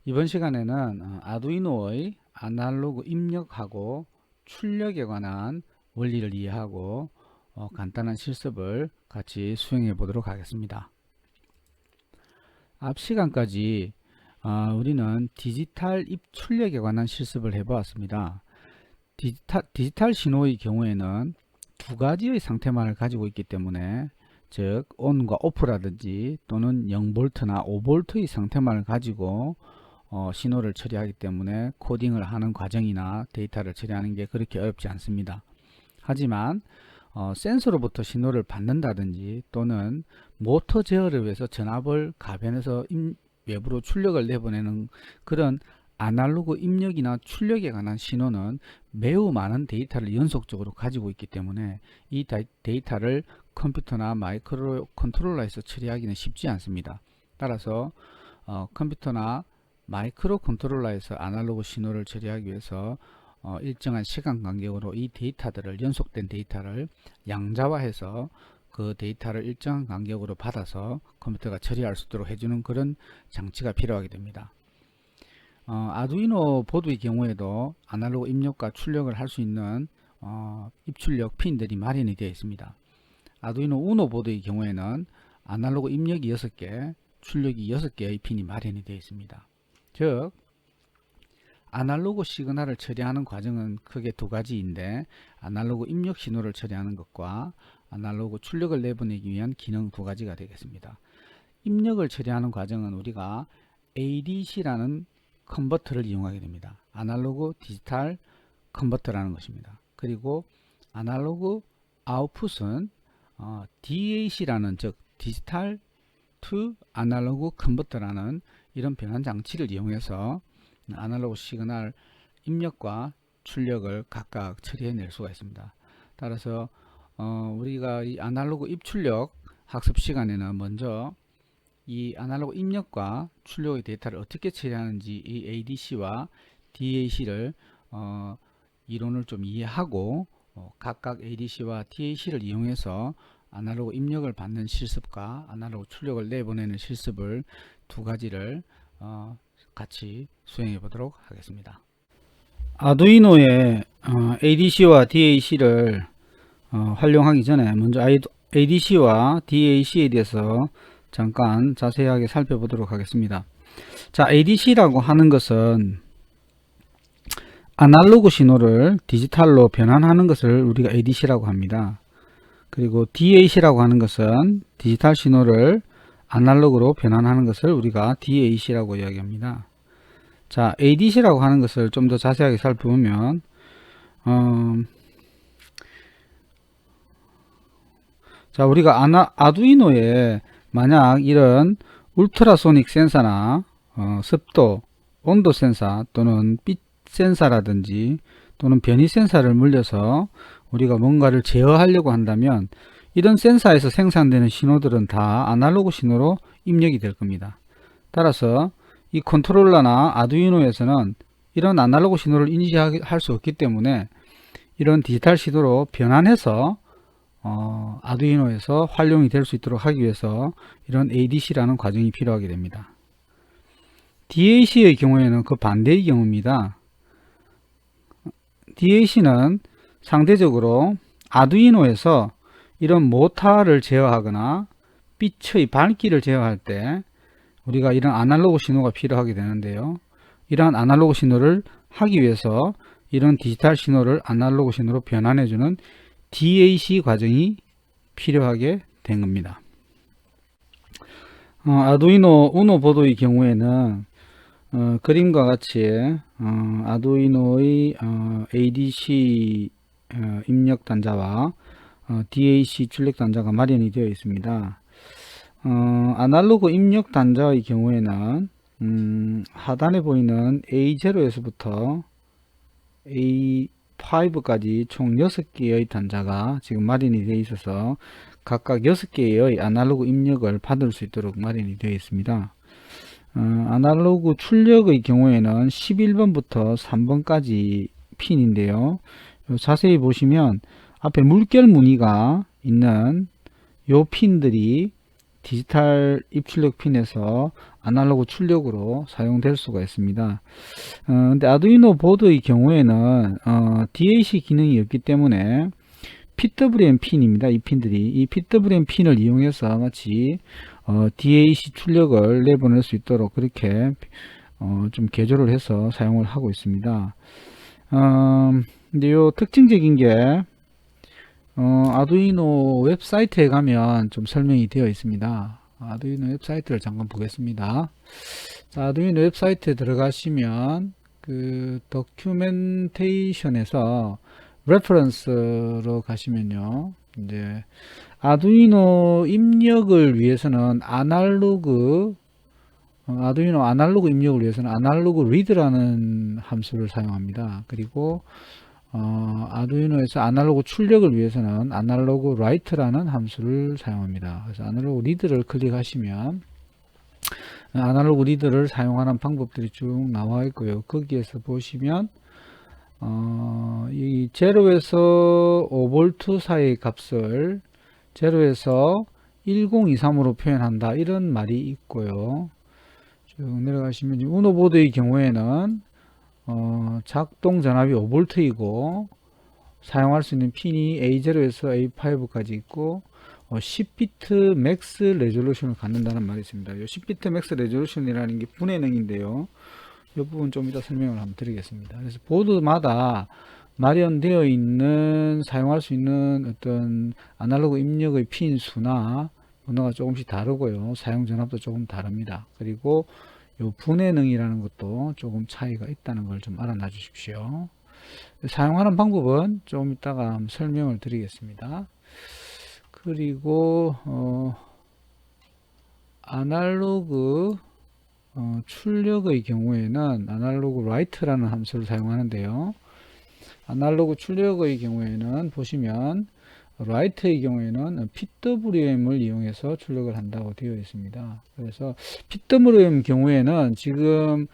이번 시간에는 아두이노의 아날로그 입력하고 출력에 관한 원리를 이해하고 간단한 실습을 같이 수행해 보도록 하겠습니다. 앞 시간까지 우리는 디지털 입출력에 관한 실습을 해 보았습니다. 디지털 신호의 경우에는 두 가지의 상태만을 가지고 있기 때문에, 즉 ON과 OFF라든지 또는 0V나 5V의 상태만을 가지고 신호를 처리하기 때문에 코딩을 하는 과정이나 데이터를 처리하는 게 그렇게 어렵지 않습니다. 하지만 센서로부터 신호를 받는다든지 또는 모터 제어를 위해서 전압을 가변해서 외부로 출력을 내보내는 그런 아날로그 입력이나 출력에 관한 신호는 매우 많은 데이터를 연속적으로 가지고 있기 때문에 이 데이터를 컴퓨터나 마이크로 컨트롤러에서 처리하기는 쉽지 않습니다. 따라서 컴퓨터나 마이크로 컨트롤러에서 아날로그 신호를 처리하기 위해서 일정한 시간 간격으로 이 데이터들을, 연속된 데이터를 양자화해서 그 데이터를 일정한 간격으로 받아서 컴퓨터가 처리할 수 있도록 해주는 그런 장치가 필요하게 됩니다. 아두이노 보드의 경우에도 아날로그 입력과 출력을 할 수 있는 입출력 핀들이 마련이 되어 있습니다. 아두이노 우노 보드의 경우에는 아날로그 입력이 6개, 출력이 6개의 핀이 마련이 되어 있습니다. 즉 아날로그 시그널을 처리하는 과정은 크게 두 가지인데, 아날로그 입력 신호를 처리하는 것과 아날로그 출력을 내보내기 위한 기능 두 가지가 되겠습니다. 입력을 처리하는 과정은 우리가 ADC라는 컨버터를 이용하게 됩니다. 아날로그 디지털 컨버터라는 것입니다. 그리고 아날로그 아웃풋은 DAC라는, 즉 디지털 투 아날로그 컨버터라는 이런 변환 장치를 이용해서 아날로그 시그널 입력과 출력을 각각 처리해낼 수가 있습니다. 따라서 우리가 이 아날로그 입출력 학습 시간에는 먼저 이 아날로그 입력과 출력의 데이터를 어떻게 처리하는지 이 ADC와 DAC를 이론을 좀 이해하고 각각 ADC와 DAC를 이용해서 아날로그 입력을 받는 실습과 아날로그 출력을 내보내는 실습을 두 가지를 같이 수행해 보도록 하겠습니다. 아두이노의 ADC와 DAC를 활용하기 전에 먼저 ADC와 DAC에 대해서 잠깐 자세하게 살펴보도록 하겠습니다. 자, ADC라고 하는 것은 아날로그 신호를 디지털로 변환하는 것을 우리가 ADC라고 합니다. 그리고 DAC라고 하는 것은 디지털 신호를 아날로그로 변환하는 것을 우리가 DAC라고 이야기합니다. 자, ADC라고 하는 것을 좀 더 자세하게 살펴보면 자, 우리가 아두이노에 만약 이런 울트라소닉 센서나 습도, 온도 센서 또는 빛 센서라든지 또는 변이 센서를 물려서 우리가 뭔가를 제어하려고 한다면 이런 센서에서 생산되는 신호들은 다 아날로그 신호로 입력이 될 겁니다. 따라서 이 컨트롤러나 아두이노에서는 이런 아날로그 신호를 인지할 수 없기 때문에 이런 디지털 신호로 변환해서 아두이노에서 활용이 될 수 있도록 하기 위해서 이런 ADC라는 과정이 필요하게 됩니다. DAC의 경우에는 그 반대의 경우입니다. DAC는 상대적으로 아두이노에서 이런 모터를 제어하거나 빛의 밝기를 제어할 때 우리가 이런 아날로그 신호가 필요하게 되는데요. 이러한 아날로그 신호를 하기 위해서 이런 디지털 신호를 아날로그 신호로 변환해주는 DAC 과정이 필요하게 된 겁니다. 아두이노 우노 보드의 경우에는 그림과 같이 아두이노의 ADC 입력 단자와 DAC 출력 단자가 마련이 되어 있습니다. 아날로그 입력 단자의 경우에는 하단에 보이는 A0에서부터 A5까지 총 6개의 단자가 지금 마련이 되어 있어서 각각 6개의 아날로그 입력을 받을 수 있도록 마련이 되어 있습니다. 아날로그 출력의 경우에는 11번부터 3번까지 핀인데요. 자세히 보시면 앞에 물결 무늬가 있는 요 핀들이 디지털 입출력 핀에서 아날로그 출력으로 사용될 수가 있습니다. 근데 아두이노 보드의 경우에는 DAC 기능이 없기 때문에 PWM 핀입니다. 이 핀들이 이 PWM 핀을 이용해서 마치 DAC 출력을 내보낼 수 있도록 그렇게 좀 개조를 해서 사용을 하고 있습니다. 근데 요 특징적인 게 아두이노 웹사이트에 가면 좀 설명이 되어 있습니다. 아두이노 웹사이트를 잠깐 보겠습니다. 자, 아두이노 웹사이트에 들어가시면 그 도큐멘테이션에서 레퍼런스로 가시면요, 이제 아두이노 입력을 위해서는 아두이노 아날로그 입력을 위해서는 아날로그 리드라는 함수를 사용합니다. 그리고 아두이노에서 아날로그 출력을 위해서는 아날로그 라이트라는 함수를 사용합니다. 그래서 아날로그 리드를 클릭하시면 아날로그 리드를 사용하는 방법들이 쭉 나와 있고요. 거기에서 보시면 이 0에서 5V 사이의 값을 0에서 1023으로 표현한다, 이런 말이 있고요. 쭉 내려가시면 우노 보드의 경우에는 작동 전압이 5V이고 사용할 수 있는 핀이 A0에서 A5까지 있고 10비트 맥스 레졸루션을 갖는다는 말이 있습니다. 이 10비트 맥스 레졸루션이라는 게 분해능인데요. 이 부분 좀 이따 설명을 한번 드리겠습니다. 그래서 보드마다 마련되어 있는 사용할 수 있는 어떤 아날로그 입력의 핀 수나 번호가 조금씩 다르고요. 사용 전압도 조금 다릅니다. 그리고 요 분해능이라는 것도 조금 차이가 있다는 걸 좀 알아놔 주십시오. 사용하는 방법은 좀 이따가 설명을 드리겠습니다. 그리고 아날로그 출력의 경우에는 아날로그 라이트라는 함수를 사용하는데요. 아날로그 출력의 경우에는 보시면 라이트의 경우에는 PWM을 이용해서 출력을 한다고 되어 있습니다. 그래서 PWM 경우에는 지금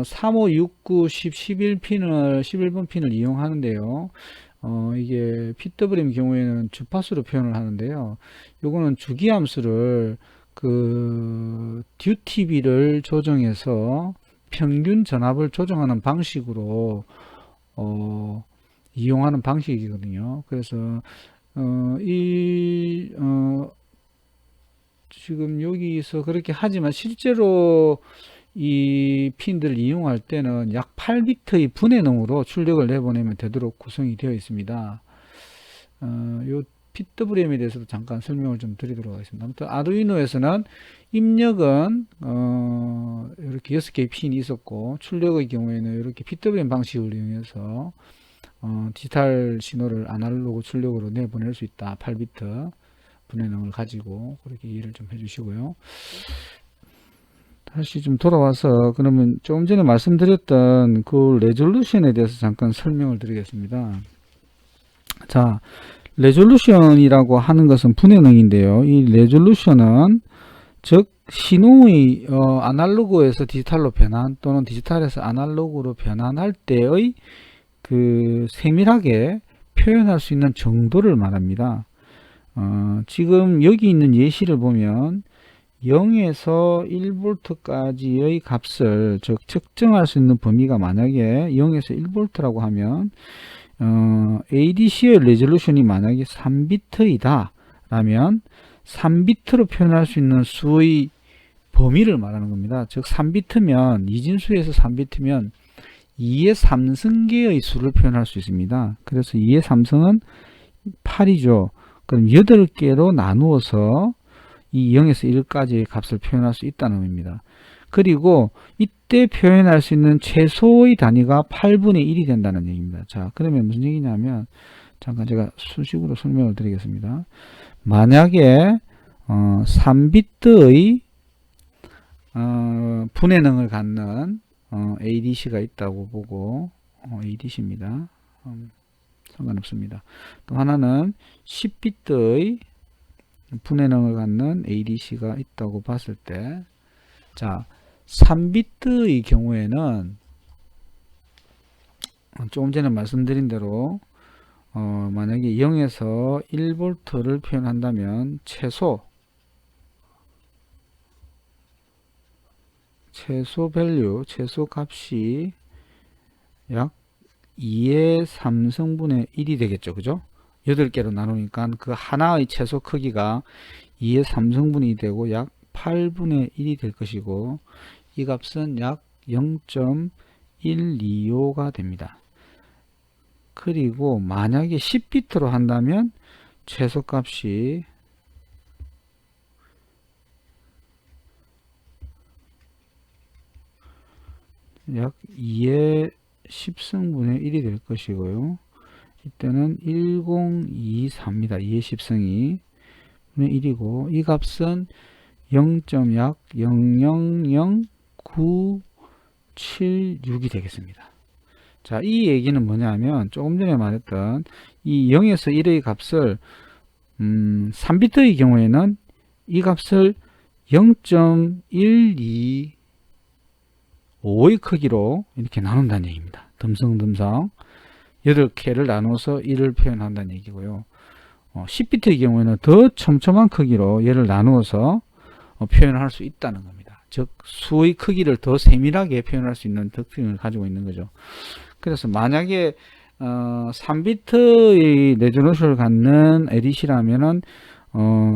3, 5, 6, 9, 10, 11번 핀을 이용하는데요. 이게 PWM 경우에는 주파수로 표현을 하는데요. 요거는 주기함수를 그 듀티비를 조정해서 평균 전압을 조정하는 방식으로 이용하는 방식이거든요. 그래서 지금 여기서 그렇게 하지만 실제로 이 핀들을 이용할 때는 약 8비트의 분해능으로 출력을 내보내면 되도록 구성이 되어 있습니다. 요 PWM에 대해서도 잠깐 설명을 좀 드리도록 하겠습니다. 아무튼 아두이노에서는 입력은 이렇게 6개의 핀이 있었고 출력의 경우에는 이렇게 PWM 방식을 이용해서 디지털 신호를 아날로그 출력으로 내보낼 수 있다. 8비트 분해능을 가지고 그렇게 이해를 좀 해주시고요. 다시 좀 돌아와서 그러면 조금 전에 말씀드렸던 그 레졸루션에 대해서 잠깐 설명을 드리겠습니다. 자, 레졸루션이라고 하는 것은 분해능인데요. 이 레졸루션은 즉 신호의 아날로그에서 디지털로 변환 또는 디지털에서 아날로그로 변환할 때의 그 세밀하게 표현할 수 있는 정도를 말합니다. 지금 여기 있는 예시를 보면 0에서 1V까지의 값을 즉 측정할 수 있는 범위가 만약에 0에서 1V라고 하면 ADC의 레졸루션이 만약에 3비트이다 라면 3비트로 표현할 수 있는 수의 범위를 말하는 겁니다. 즉 3비트면 이진수에서 3비트면 2의 3승계의 수를 표현할 수 있습니다. 그래서 2의 3승은 8이죠. 그럼 8개로 나누어서 이 0에서 1까지의 값을 표현할 수 있다는 의미입니다. 그리고 이때 표현할 수 있는 최소의 단위가 8분의 1이 된다는 얘기입니다. 자, 그러면 무슨 얘기냐면 잠깐 제가 수식으로 설명을 드리겠습니다. 만약에 3비트의 분해능을 갖는 ADC가 있다고 보고 ADC입니다. 상관없습니다. 또 하나는 10비트의 분해능을 갖는 ADC가 있다고 봤을 때, 자, 3비트의 경우에는 조금 전에 말씀드린 대로 만약에 0에서 1V를 표현한다면 최소 최소 밸류, 최소 값이 약 2의 3승분의 1이 되겠죠. 그죠? 8개로 나누니까 그 하나의 최소 크기가 2의 3승분이 되고 약 8분의 1이 될 것이고, 이 값은 약 0.125가 됩니다. 그리고 만약에 10비트로 한다면 최소값이 약 2의 10승분의 1이 될 것이고요. 이때는 1024입니다. 2의 10승이 분의 1이고, 이 값은 0.0000976이 되겠습니다. 자, 이 얘기는 뭐냐면 조금 전에 말했던 이 0에서 1의 값을 3비트의 경우에는 이 값을 0.125의 크기로 이렇게 나눈다는 얘기입니다. 듬성듬성 8개를 나눠서 1을 표현한다는 얘기고요. 10비트의 경우에는 더 촘촘한 크기로 얘를 나누어서 표현을 할 수 있다는 겁니다. 즉 수의 크기를 더 세밀하게 표현할 수 있는 특징을 가지고 있는 거죠. 그래서 만약에 3비트의 레조너션을 갖는 에디시라면은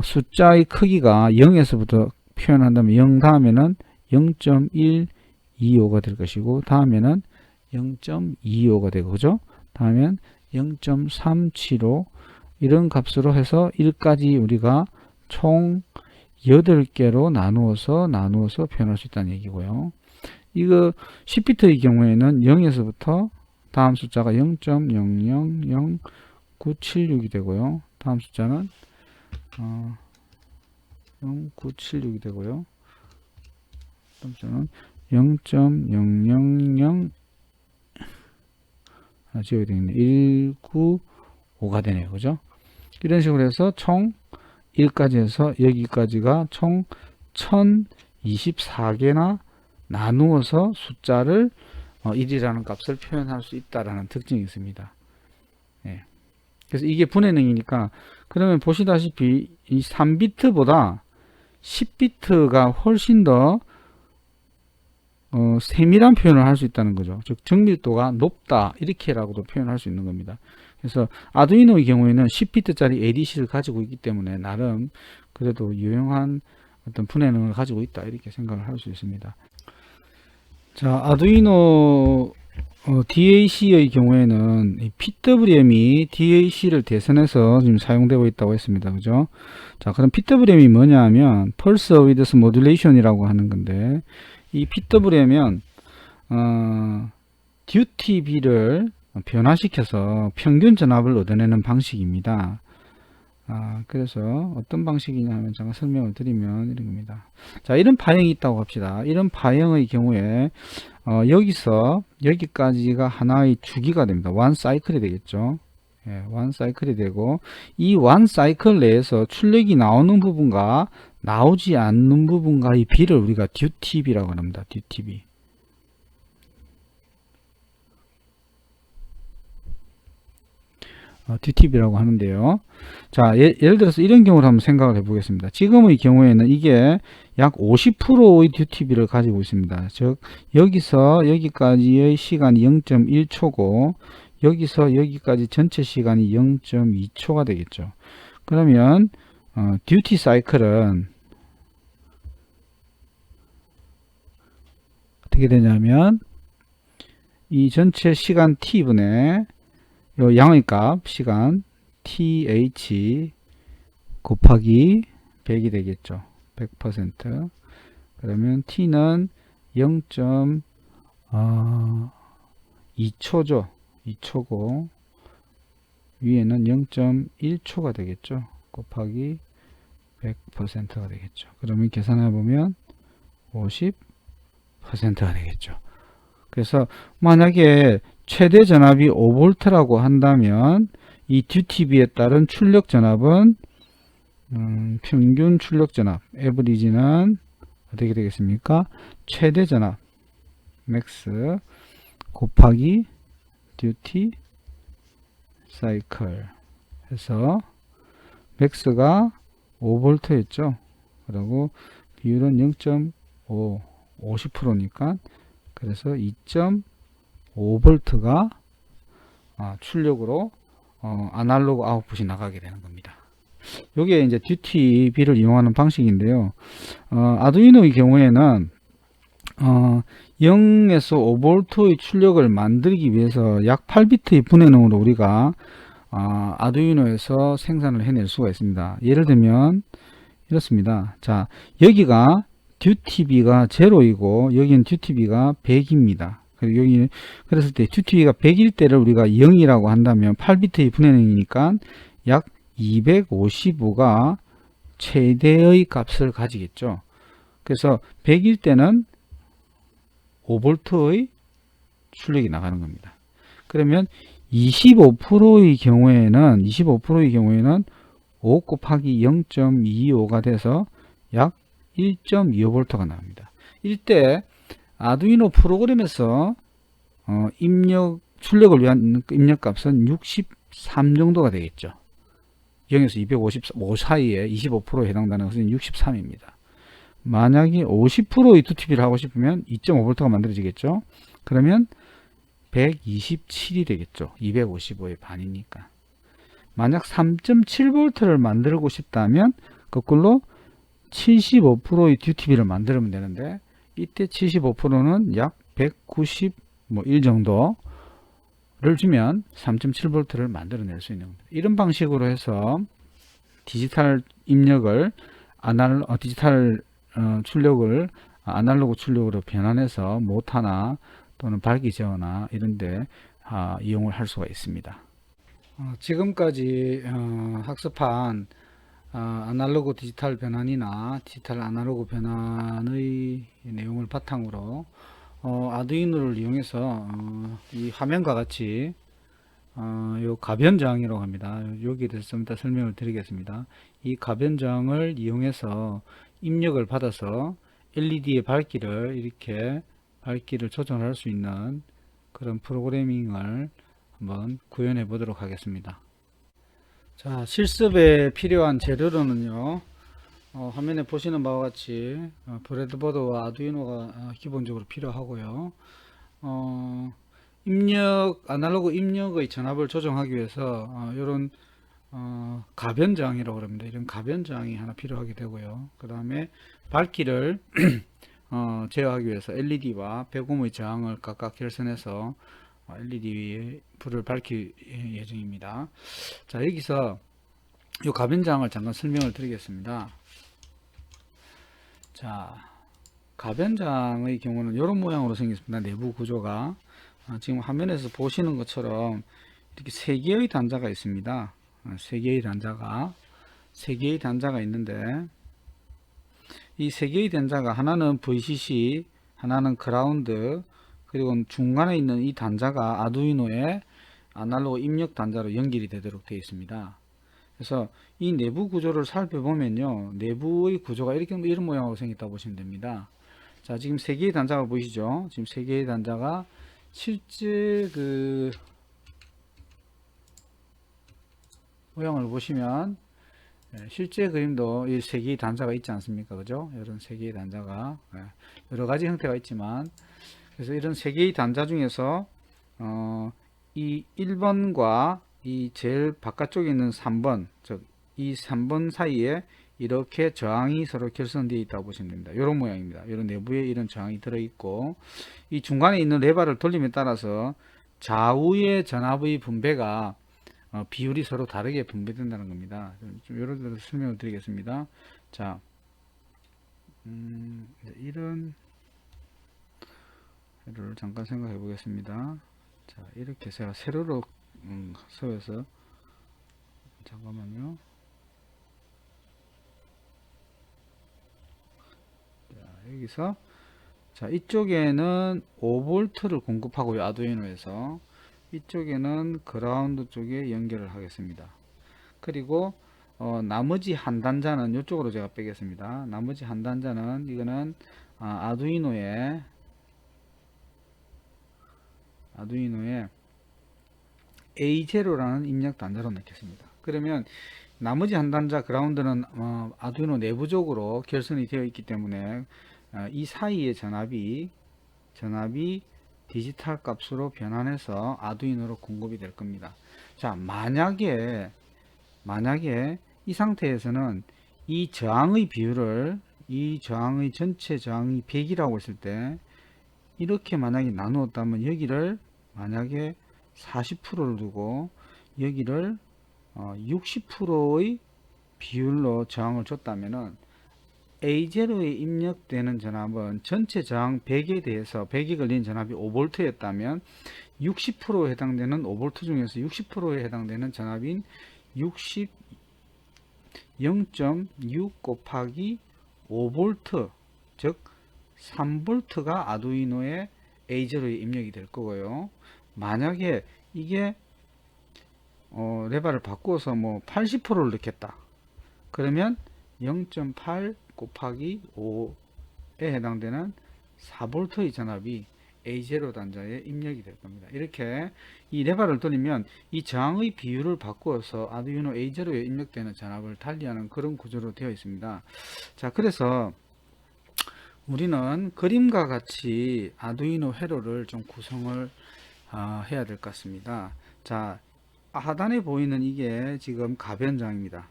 숫자의 크기가 0에서부터 표현한다면 0 다음에는 0.125가 될 것이고, 다음에는 0.25가 되고, 그죠? 다음엔 0.375 이런 값으로 해서 1까지 우리가 총 8개로 나누어서 표현할 수 있다는 얘기고요. 이거 10비트의 경우에는 0에서부터 다음 숫자가 0.000976이 되고요. 다음 숫자는 0976이 되고요. 다음 숫자는 0.000 지워야 되겠네. 195가 되네요. 그죠? 이런 식으로 해서 총 1까지 해서 여기까지가 총 1024개나 나누어서 숫자를 1이라는 값을 표현할 수 있다라는 특징이 있습니다. 예. 그래서 이게 분해능이니까, 그러면 보시다시피 이 3비트보다 10비트가 훨씬 더 세밀한 표현을 할 수 있다는 거죠. 즉 정밀도가 높다 이렇게라고도 표현할 수 있는 겁니다. 그래서 아두이노의 경우에는 10비트짜리 ADC를 가지고 있기 때문에 나름 그래도 유용한 어떤 분해능을 가지고 있다 이렇게 생각을 할 수 있습니다. 자, 아두이노 DAC의 경우에는 이 PWM이 DAC를 대선해서 지금 사용되고 있다고 했습니다. 그죠? 자, 그럼 PWM이 뭐냐 하면 Pulse Width Modulation이라고 하는 건데, 이 PWM은 DUTB를 변화시켜서 평균 전압을 얻어내는 방식입니다. 그래서 어떤 방식이냐 하면 제가 설명을 드리면 이런 겁니다. 자, 이런 파형이 있다고 합시다. 이런 파형의 경우에 여기서 여기까지가 하나의 주기가 됩니다. 원 사이클이 되겠죠. 예, 원 사이클이 되고, 이 원 사이클 내에서 출력이 나오는 부분과 나오지 않는 부분과의 비를 우리가 DUTB라고 합니다. DUTB. DUTB라고 하는데요. 자, 예를 들어서 이런 경우를 한번 생각을 해보겠습니다. 지금의 경우에는 이게 약 50%의 DUTB를 가지고 있습니다. 즉 여기서 여기까지의 시간이 0.1초고 여기서 여기까지 전체 시간이 0.2초가 되겠죠. 그러면 듀티 사이클은 어떻게 되냐면 이 전체 시간 t분의 요 양의 값 시간 th 곱하기 100이 되겠죠. 100%. 그러면 t는 0.2초죠. 2초고 위에는 0.1초가 되겠죠. 곱하기 100%가 되겠죠. 그러면 계산해 보면 50%가 되겠죠. 그래서 만약에 최대 전압이 5V라고 한다면 이 DUTB에 따른 출력 전압은 평균 출력 전압 에버리지는 어떻게 되겠습니까? 최대 전압 맥스 곱하기 듀티 사이클 해서 맥스가 5V였죠. 그리고 비율은 0.5 50%니까 그래서 2.5V가 출력으로 아날로그 아웃풋이 나가게 되는 겁니다. 이게 이제 DTB를 이용하는 방식인데요. 아두이노의 경우에는 0에서 5V의 출력을 만들기 위해서 약 8비트의 분해능으로 우리가 아두이노에서 생산을 해낼 수가 있습니다. 예를 들면 이렇습니다. 자, 여기가 DTB가 0이고 여기는 DTB가 100입니다. 그리고 여기 그랬을 때 DTB가 100일 때를 우리가 0이라고 한다면 8비트의 분해능이니까 약 255가 최대의 값을 가지겠죠. 그래서 100일 때는 5V의 출력이 나가는 겁니다. 그러면 25%의 경우에는 5 곱하기 0.25가 돼서 약 1.25V가 나옵니다. 이때 아두이노 프로그램에서 출력을 위한 입력값은 63 정도가 되겠죠. 0에서 255 사이에 25%에 해당되는 것은 63입니다. 만약에 50%의 DTB를 하고 싶으면 2.5V가 만들어지겠죠. 그러면 127이 되겠죠. 255의 반이니까. 만약 3.7V를 만들고 싶다면 거꾸로 75%의 DTB를 만들면 되는데 이때 75%는 약 191 정도를 주면 3.7V를 만들어낼 수 있는 겁니다. 이런 방식으로 해서 디지털 입력을 디지털 출력을 아날로그 출력으로 변환해서 모터나 또는 발기 제어나 이런데 이용을 할 수가 있습니다. 지금까지 학습한 아날로그 디지털 변환이나 디지털 아날로그 변환의 내용을 바탕으로 아두이노를 이용해서 이 화면과 같이 요 가변장이라고 합니다. 여기에 대해서 좀 이따 설명을 드리겠습니다. 이 가변장을 이용해서 입력을 받아서 LED의 밝기를 조정할 수 있는 그런 프로그래밍을 한번 구현해 보도록 하겠습니다. 자, 실습에 필요한 재료로는요, 화면에 보시는 바와 같이 브레드보드와 아두이노가 기본적으로 필요하고요. 아날로그 입력의 전압을 조정하기 위해서 이런 가변장이라고 합니다. 이런 가변장이 하나 필요하게 되고요. 그 다음에 밝기를 제어하기 위해서 LED와 100ohm의 저항을 각각 결선해서 LED 불을 밝힐 예정입니다. 자, 여기서 이 가변장을 잠깐 설명을 드리겠습니다. 자, 가변장의 경우는 이런 모양으로 생겼습니다. 내부 구조가 지금 화면에서 보시는 것처럼 이렇게 세 개의 단자가 있습니다. 세 개의 단자가 있는데 이 세 개의 단자가 하나는 VCC, 하나는 그라운드, 그리고 중간에 있는 이 단자가 아두이노의 아날로그 입력 단자로 연결이 되도록 되어 있습니다. 그래서 이 내부 구조를 살펴보면요, 내부의 구조가 이런 모양으로 생겼다고 보시면 됩니다. 자, 지금 세 개의 단자가 보이시죠? 지금 세 개의 단자가 실제 그 모양을 보시면 실제 그림도 이 세 개의 단자가 있지 않습니까? 그죠? 이런 세 개의 단자가 여러 가지 형태가 있지만, 그래서 이런 세 개의 단자 중에서 이 1번과 이 제일 바깥쪽에 있는 3번, 즉 이 3번 사이에 이렇게 저항이 서로 결선되어 있다고 보시면 됩니다. 이런 모양입니다. 이런 내부에 이런 저항이 들어있고, 이 중간에 있는 레버를 돌림에 따라서 좌우의 전압의 분배가 비율이 서로 다르게 분배된다는 겁니다. 좀 여러 가지 설명을 드리겠습니다. 자, 이런 를 잠깐 생각해 보겠습니다. 자, 이렇게 제가 세로로 서서 잠깐만요. 자, 여기서 자, 이쪽에는 5V를 공급하고요. 아두이노에서 이쪽에는 그라운드 쪽에 연결을 하겠습니다. 그리고 나머지 한 단자는 이쪽으로 제가 빼겠습니다. 나머지 한 단자는 이거는 아두이노에 A0라는 입력 단자로 넣겠습니다. 그러면 나머지 한 단자 그라운드는 아두이노 내부적으로 결선이 되어 있기 때문에 이 사이의 전압이 디지털 값으로 변환해서 아두이노로 공급이 될 겁니다. 자, 만약에 이 상태에서는 이 저항의 비율을, 이 저항의 전체 저항이 100이라고 했을 때 이렇게 만약에 나누었다면 여기를 만약에 40%를 두고 여기를 60%의 비율로 저항을 줬다면은 A0에 입력되는 전압은 전체 저항 100에 대해서 100에 걸린 전압이 5V였다면 60%에 해당되는 5V 중에서 60%에 해당되는 전압인 0.6 곱하기 5V, 즉 3V가 아두이노의 A0에 입력이 될 거고요. 만약에 이게 레바를 바꾸어서 뭐 80%를 넣겠다. 그러면 0.8 곱하기 5에 해당되는 4V의 전압이 A0 단자에 입력이 될 겁니다. 이렇게 이 레바를 돌리면 이 저항의 비율을 바꾸어서 아두이노 A0에 입력되는 전압을 달리하는 그런 구조로 되어 있습니다. 자, 그래서 우리는 그림과 같이 아두이노 회로를 좀 구성을 해야 될 것 같습니다. 자, 하단에 보이는 이게 지금 가변장입니다.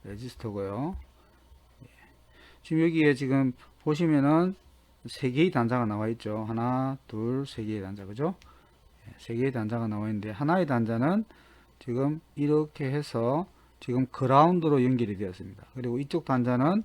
레지스터고요. 지금 여기에 지금 보시면은 3개의 단자가 나와 있죠. 하나, 둘, 3개의 단자, 그죠? 3개의 단자가 나와 있는데, 하나의 단자는 지금 이렇게 해서 지금 그라운드로 연결이 되었습니다. 그리고 이쪽 단자는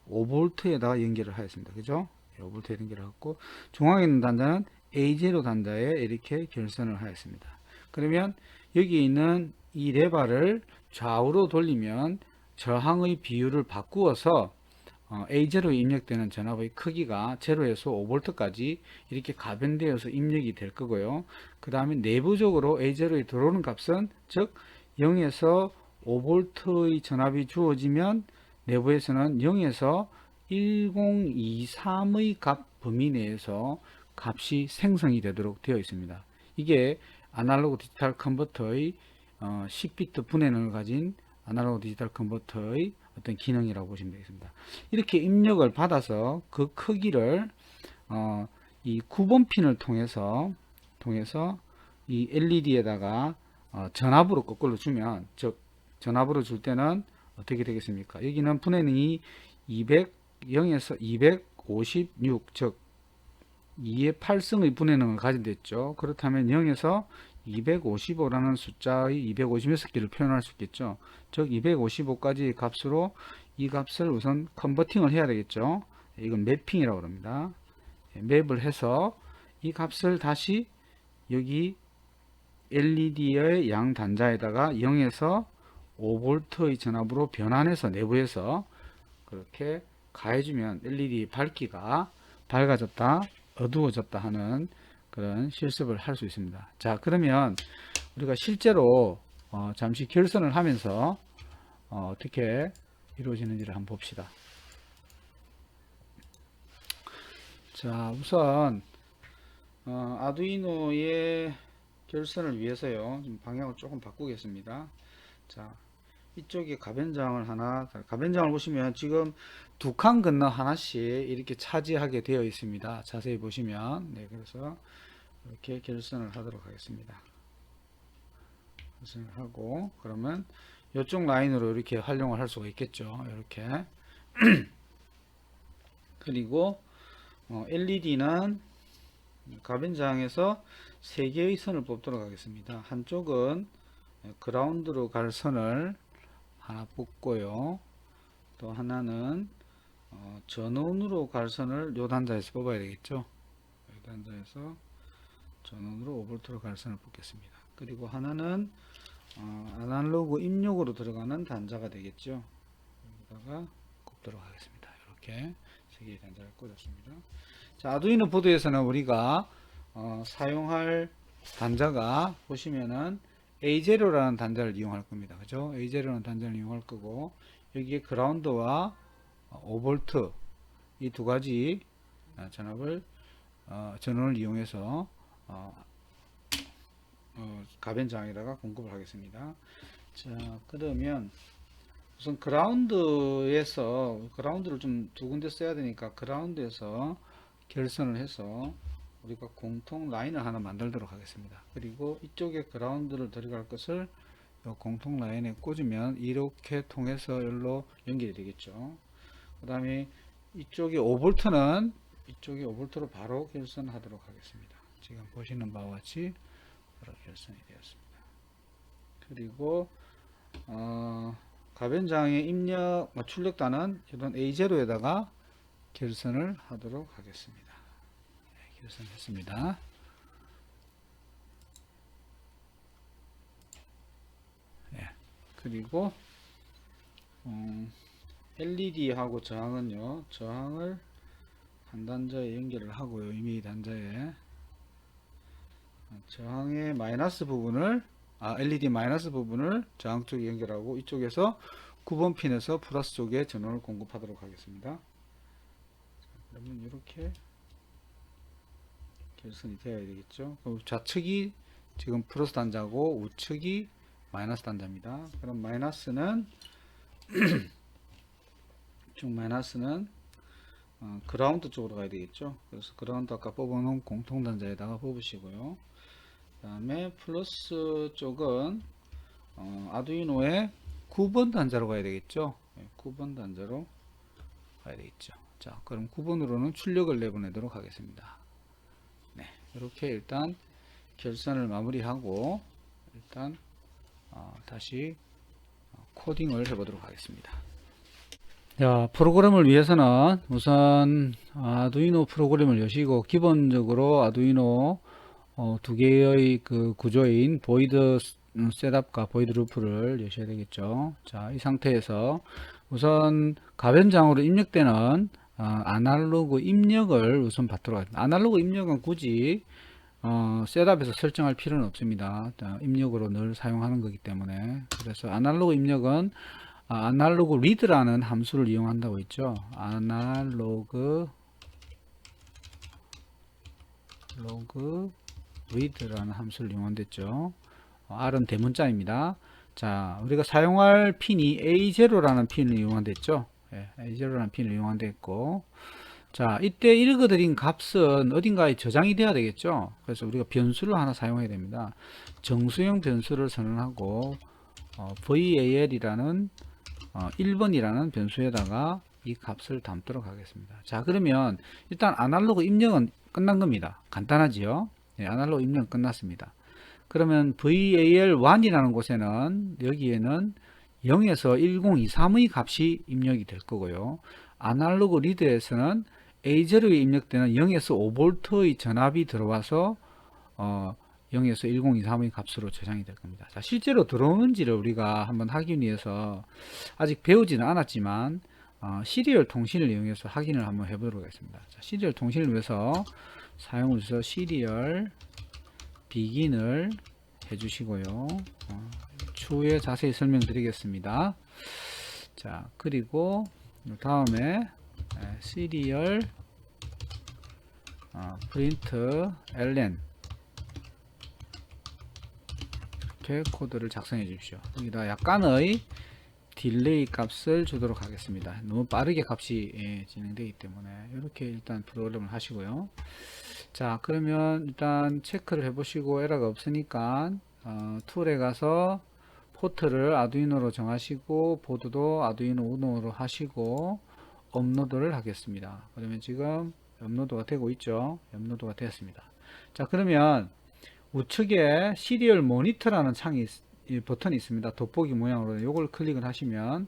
5V에다가 연결을 하였습니다. 그죠? 5V에 연결하고, 중앙에 있는 단자는 A0 단자에 이렇게 결선을 하였습니다. 그러면 여기 있는 이 레바를 좌우로 돌리면 저항의 비율을 바꾸어서 A0에 입력되는 전압의 크기가 0에서 5V까지 이렇게 가변되어서 입력이 될 거고요. 그 다음에 내부적으로 A0에 들어오는 값은 즉 0에서 5V의 전압이 주어지면 내부에서는 0에서 1023의 값 범위 내에서 값이 생성이 되도록 되어 있습니다. 이게 아날로그 디지털 컨버터의 10비트 분해능을 가진 아날로그 디지털 컨버터의 어떤 기능이라고 보시면 되겠습니다. 이렇게 입력을 받아서 그 크기를 이 9번 핀을 통해서 이 LED에다가 전압으로 거꾸로 주면, 즉 전압으로 줄 때는 어떻게 되겠습니까? 여기는 분해능이 0에서 256, 즉 2의 8승의 분해능을 가진다 했죠. 그렇다면 0에서 255라는 숫자의 256개를 표현할 수 있겠죠. 즉 255까지 값으로 이 값을 우선 컨버팅을 해야 되겠죠. 이건 매핑이라고 합니다. 맵을 해서 이 값을 다시 여기 LED의 양 단자에다가 0에서 5V의 전압으로 변환해서 내부에서 그렇게 가해주면 LED 밝기가 밝아졌다, 어두워졌다 하는 그런 실습을 할 수 있습니다. 자, 그러면 우리가 실제로 잠시 결선을 하면서 어떻게 이루어지는지를 한번 봅시다. 자, 우선 아두이노의 결선을 위해서요, 좀 방향을 조금 바꾸겠습니다. 자, 이쪽에 가변장을 보시면 지금 두 칸 건너 하나씩 이렇게 차지하게 되어 있습니다. 자세히 보시면. 네, 그래서 이렇게 결선을 하도록 하겠습니다. 결선을 하고, 그러면 이쪽 라인으로 이렇게 활용을 할 수가 있겠죠. 이렇게. 그리고 LED는 가변장에서 3개의 선을 뽑도록 하겠습니다. 한쪽은 그라운드로 갈 선을 하나 뽑고요. 또 하나는 전원으로 갈 선을 요 단자에서 뽑아야 되겠죠. 요 단자에서 전원으로 5V로 갈 선을 뽑겠습니다. 그리고 하나는 아날로그 입력으로 들어가는 단자가 되겠죠. 여기다가 꼽도록 하겠습니다. 이렇게 3개의 단자를 꽂았습니다. 자, 아두이노 보드에서는 우리가 사용할 단자가 보시면은 A0라는 단자를 이용할 겁니다. 그죠? A0라는 단자를 이용할 거고, 여기에 그라운드와 5V 이 두 가지 전압을 전원을 이용해서 가변장에다가 공급을 하겠습니다. 자, 그러면 우선 그라운드를 좀 두 군데 써야 되니까 그라운드에서 결선을 해서 우리가 공통 라인을 하나 만들도록 하겠습니다. 그리고 이쪽에 그라운드를 들어갈 것을 이 공통 라인에 꽂으면 이렇게 통해서 여기로 연결이 되겠죠. 그 다음에 이쪽에 5V로 바로 결선하도록 하겠습니다. 지금 보시는 바와 같이 바로 결선이 되었습니다. 그리고 가변장의 입력 출력단은 이런 A0에다가 결선을 하도록 하겠습니다. 네, 결선했습니다. 네, 그리고 LED하고 저항은요, 저항을 한 단자에 연결을 하고요, 이미 단자에 저항의 마이너스 부분을 LED 마이너스 부분을 저항 쪽에 연결하고 이쪽에서 9번 핀에서 플러스 쪽에 전원을 공급하도록 하겠습니다. 그러면 이렇게 결선이 되어야 되겠죠. 좌측이 지금 플러스 단자고 우측이 마이너스 단자입니다. 그럼 마이너스는 그라운드 쪽으로 가야 되겠죠. 그래서 그라운드 아까 뽑아놓은 공통 단자에다가 뽑으시고요. 그 다음에 플러스 쪽은 아두이노의 9번 단자로 가야 되겠죠. 9번 단자로 가야 되겠죠. 자, 그럼 9번으로는 출력을 내보내도록 하겠습니다. 네, 이렇게 일단 결선을 마무리하고 일단 다시 코딩을 해보도록 하겠습니다. 자, 프로그램을 위해서는 우선 아두이노 프로그램을 여시고 기본적으로 아두이노 두 개의 그 구조인 보이드 셋업과 보이드 루프를 여셔야 되겠죠. 자, 이 상태에서 우선 가변장으로 입력되는 아날로그 입력을 우선 받도록 하겠습니다. 아날로그 입력은 굳이 셋업에서 설정할 필요는 없습니다. 자, 입력으로 늘 사용하는 거기 때문에. 그래서 아날로그 입력은 아날로그 리드라는 함수를 이용한다고 했죠. 아날로그 read라는 함수를 이용한댔죠. R은 대문자입니다. 자, 우리가 사용할 핀이 A0라는 핀을 이용한댔죠. 예, A0라는 핀을 이용한댔고, 자, 이때 읽어드린 값은 어딘가에 저장이 돼야 되겠죠. 그래서 우리가 변수를 하나 사용해야 됩니다. 정수형 변수를 선언하고 VAL이라는 1번이라는 변수에다가 이 값을 담도록 하겠습니다. 자, 그러면 일단 아날로그 입력은 끝난 겁니다. 간단하지요? 네, 아날로그 입력은 끝났습니다. 그러면 VAL1이라는 곳에는 여기에는 0에서 1023의 값이 입력이 될 거고요. 아날로그 리드에서는 A0에 입력되는 0에서 5V의 전압이 들어와서 0에서 1023의 값으로 저장이 될 겁니다. 자, 실제로 들어오는지를 우리가 한번 확인을 위해서 아직 배우지는 않았지만 시리얼 통신을 이용해서 확인을 한번 해보도록 하겠습니다. 자, 시리얼 통신을 위해서 사용을 해서 시리얼 비긴을 해주시고요. 추후에 자세히 설명드리겠습니다. 자, 그리고 다음에 시리얼 프린트 ln 이렇게 코드를 작성해 주십시오. 여기다 약간의 딜레이 값을 주도록 하겠습니다. 너무 빠르게 값이 진행되기 때문에 이렇게 일단 프로그램을 하시고요. 자, 그러면 일단 체크를 해 보시고 에러가 없으니까 툴에 가서 포트를 아두이노로 정하시고 보드도 아두이노 우노로 하시고 업로드를 하겠습니다. 그러면 지금 업로드가 되고 있죠. 업로드가 되었습니다. 자, 그러면 우측에 시리얼 모니터라는 버튼이 있습니다. 돋보기 모양으로 이걸 클릭을 하시면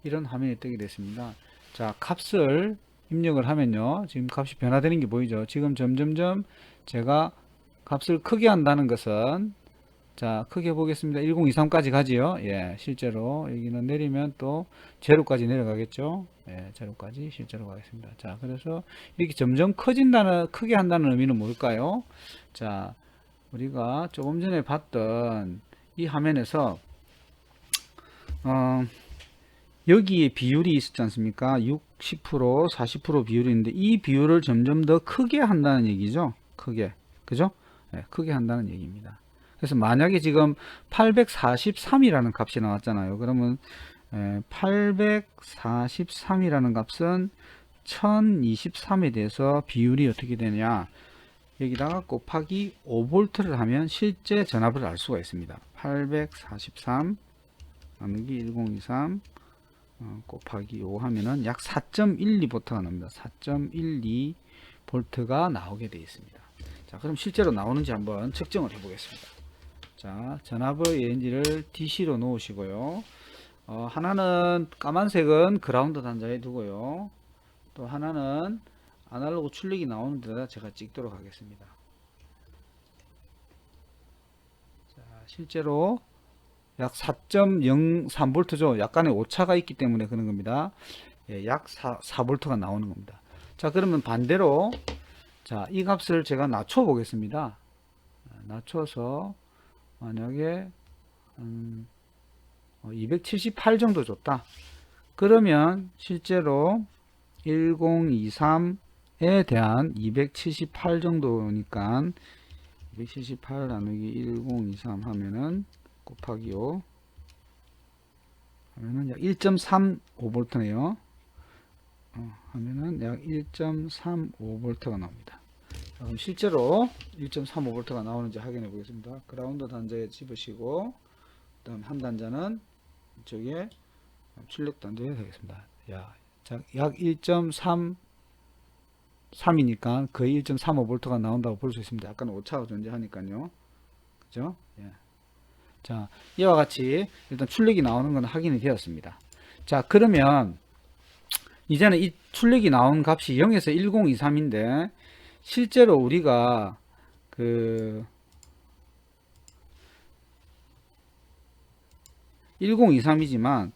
이런 화면이 뜨게 됐습니다. 자, 값을 입력을 하면요, 지금 값이 변화되는 게 보이죠. 지금 점점점 제가 값을 크게 한다는 것은, 자, 크게 보겠습니다. 1023까지 가지요. 예, 실제로 여기는 내리면 또 제로까지 내려가겠죠. 예, 제로까지 실제로 가겠습니다. 자, 그래서 이렇게 점점 크게 한다는 의미는 뭘까요? 자, 우리가 조금 전에 봤던 이 화면에서 여기에 비율이 있었지 않습니까? 6 60%, 40% 비율이 있는데 이 비율을 점점 더 크게 한다는 얘기죠. 크게. 그죠? 네, 크게 한다는 얘기입니다. 그래서 만약에 지금 843이라는 값이 나왔잖아요. 그러면 843이라는 값은 1023에 대해서 비율이 어떻게 되냐, 여기다가 곱하기 5V를 하면 실제 전압을 알 수가 있습니다. 843 나누기 1023 곱하기 5 하면은 약 4.12V가 나옵니다. 4.12V가 나오게 되어 있습니다. 자, 그럼 실제로 나오는지 한번 측정을 해 보겠습니다. 자, 전압의 레인지를 DC로 놓으시고요. 하나는 까만색은 그라운드 단자에 두고요. 또 하나는 아날로그 출력이 나오는 데다 제가 찍도록 하겠습니다. 자, 실제로 약 4.03V죠. 약간의 오차가 있기 때문에 그런 겁니다. 예, 약 4V가 나오는 겁니다. 자, 그러면 반대로 자, 이 값을 제가 낮춰 보겠습니다. 낮춰서 만약에 278 정도 줬다. 그러면 실제로 1023에 대한 278 정도니까 278 나누기 1023 하면은 곱하기 5 하면은 약 1.35V네요. 하면은 약 1.35V가 나옵니다. 자, 그럼 실제로 1.35V가 나오는지 확인해 보겠습니다. 그라운드 단자에 집으시고, 그 다음 한 단자는 이쪽에 출력 단자에 되겠습니다. 약 1.33이니까 거의 1.35V가 나온다고 볼 수 있습니다. 약간 오차가 존재하니까요. 그죠? 예. 자, 이와 같이 일단 출력이 나오는 건 확인이 되었습니다. 자, 그러면 이제는 이 출력이 나온 값이 0에서 1023인데 실제로 우리가 그 1023이지만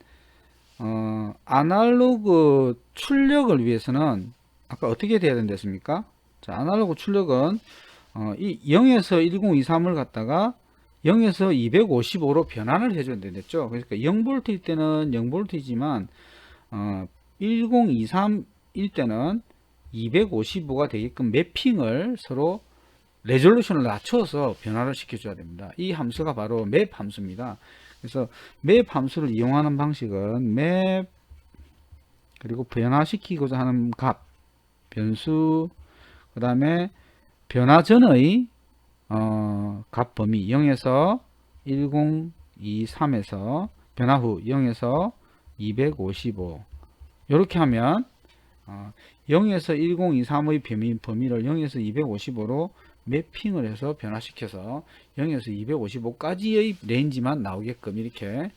아날로그 출력을 위해서는 아까 어떻게 돼야 된댔습니까? 자, 아날로그 출력은 이 0에서 1023을 갖다가 0에서 255로 변환을 해줘야 되겠죠. 그러니까 0V일 때는 0V이지만 1023일 때는 255가 되게끔 매핑을 서로 레졸루션을 낮춰서 변화를 시켜줘야 됩니다. 이 함수가 바로 맵 함수입니다. 그래서 맵 함수를 이용하는 방식은 맵 그리고 변화시키고자 하는 값 변수 그 다음에 변화 전의 값 범위 0에서 1023에서 변화 후 0에서 255 이렇게 하면 0에서 1023의 범위를 0에서 255로 매핑을 해서 변화시켜서 0에서 255까지의 레인지만 나오게끔 이렇게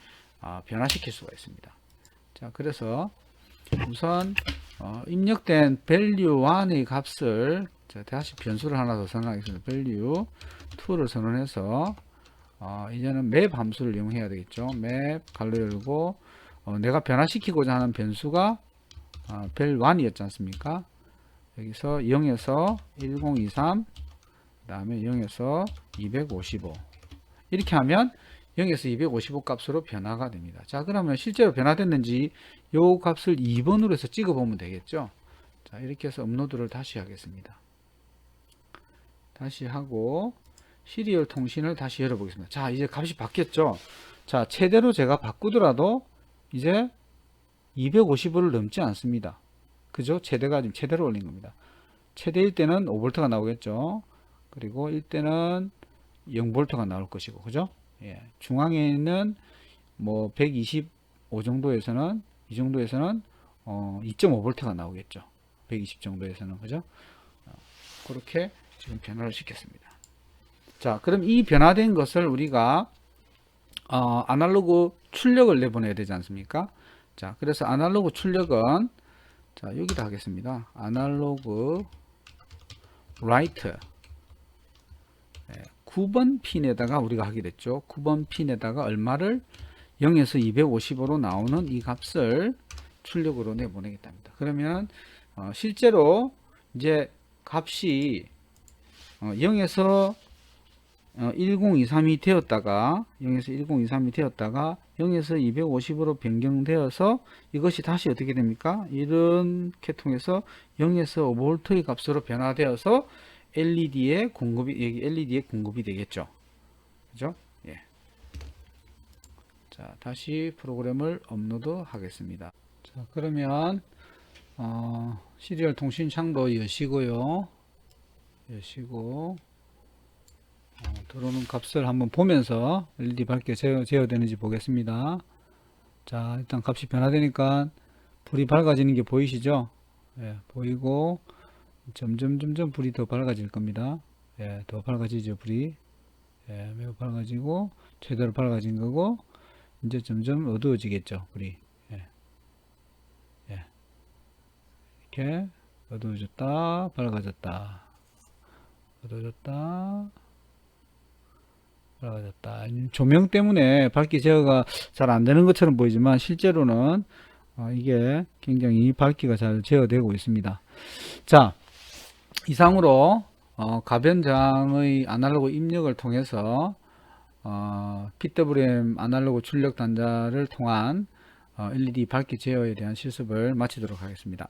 변화시킬 수가 있습니다. 자, 그래서 우선 입력된 value 1의 값을 자, 다시 변수를 하나 더 선언하겠습니다. value 2를 선언해서 이제는 map 함수를 이용해야 되겠죠. map 가로 열고 내가 변화시키고자 하는 변수가 vel1이었지 않습니까? 여기서 0에서 1023 그 다음에 0에서 255 이렇게 하면 0에서 255 값으로 변화가 됩니다. 자, 그러면 실제로 변화됐는지 요 값을 2번으로 해서 찍어 보면 되겠죠. 자, 이렇게 해서 업로드를 다시 하겠습니다. 다시 하고 시리얼 통신을 다시 열어 보겠습니다. 자, 이제 값이 바뀌었죠. 자, 최대로 제가 바꾸더라도 이제 255를 넘지 않습니다. 그죠? 최대가 지금 최대로 올린 겁니다. 최대일 때는 5V가 나오겠죠. 그리고 1대는 0V가 나올 것이고, 그죠? 예. 중앙에 있는 뭐 125 정도에서는 이 정도에서는 2.5V가 나오겠죠. 120 정도에서는, 그죠? 그렇게 지금 변화를 시켰습니다. 자, 그럼 이 변화된 것을 우리가 아날로그 출력을 내보내야 되지 않습니까? 자, 그래서 아날로그 출력은 자, 여기다 하겠습니다. 아날로그 라이트 9번 핀에다가 우리가 하게 됐죠. 9번 핀에다가 얼마를 0에서 255로 나오는 이 값을 출력으로 내보내겠답니다. 그러면 실제로 이제 값이 0에서 1023이 되었다가 0에서 1023이 되었다가 0에서 250으로 변경되어서 이것이 다시 어떻게 됩니까? 이렇게 통해서 0에서 5V의 값으로 변화되어서 LED에 공급이 여기 LED에 공급이 되겠죠. 그죠? 예. 자, 다시 프로그램을 업로드 하겠습니다. 자, 그러면 시리얼 통신 창도 여시고요. 여시고 들어오는 값을 한번 보면서 LED 밝게 제어되는지 보겠습니다. 자, 일단 값이 변화되니까 불이 밝아지는 게 보이시죠? 예, 보이고 점점 불이 더 밝아질 겁니다. 예, 더 밝아지죠, 불이. 예, 매우 밝아지고 최대로 밝아진 거고 이제 점점 어두워지겠죠, 불이. 예, 예. 이렇게 어두워졌다, 밝아졌다, 어두워졌다, 밝아졌다. 조명 때문에 밝기 제어가 잘 안 되는 것처럼 보이지만 실제로는 이게 굉장히 밝기가 잘 제어되고 있습니다. 자, 이상으로 가변장의 아날로그 입력을 통해서 PWM 아날로그 출력 단자를 통한 LED 밝기 제어에 대한 실습을 마치도록 하겠습니다.